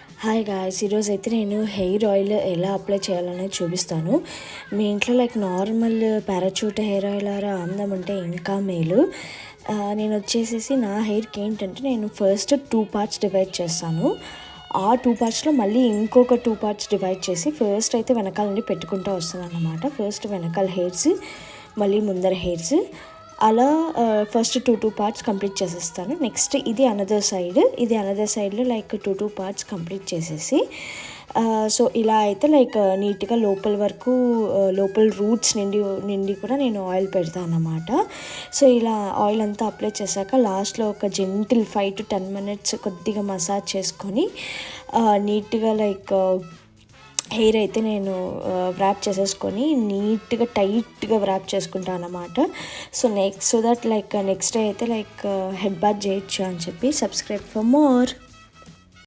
Hi guys, ఈరోజు అయితే నేను హెయిర్ ఆయిల్ ఎలా అప్లై చేయాలనేది చూపిస్తాను. మీ ఇంట్లో నార్మల్ పారాచూట్ హెయిర్ ఆయిల్ ఆమ్దం ఉంటే ఇంకా మేలు. నేను వచ్చేసేసి నా హెయిర్కి ఏంటంటే నేను ఫస్ట్ 2 పార్ట్స్ డివైడ్ చేస్తాను. ఆ 2 పార్ట్స్లో మళ్ళీ ఇంకొక 2 పార్ట్స్ డివైడ్ చేసి ఫస్ట్ అయితే వెనకాల నుండి పెట్టుకుంటూ వస్తాను అన్నమాట. ఫస్ట్ వెనకాల హెయిర్స్, మళ్ళీ ముందర హెయిర్స్, అలా ఫస్ట్ 2 పార్ట్స్ కంప్లీట్ చేసేస్తాను. నెక్స్ట్ ఇది అనదర్ సైడ్లో 2 పార్ట్స్ కంప్లీట్ చేసేసి సో ఇలా అయితే నీట్గా లోపల వరకు లోపల రూట్స్ నిండి కూడా నేను ఆయిల్ పెడతాను అన్నమాట. సో ఇలా ఆయిల్ అంతా అప్లై చేశాక లాస్ట్లో ఒక జెంటిల్ 5 to 10 minutes కొద్దిగా మసాజ్ చేసుకొని నీట్గా హెయిర్ అయితే నేను వ్రాప్ చేసేసుకొని నీట్గా టైట్గా వ్రాప్ చేసుకుంటాను అన్నమాట. సో దట్ నెక్స్ట్ డే అయితే హెడ్ బాత్ చేయొచ్చు అని చెప్పి. Subscribe for more.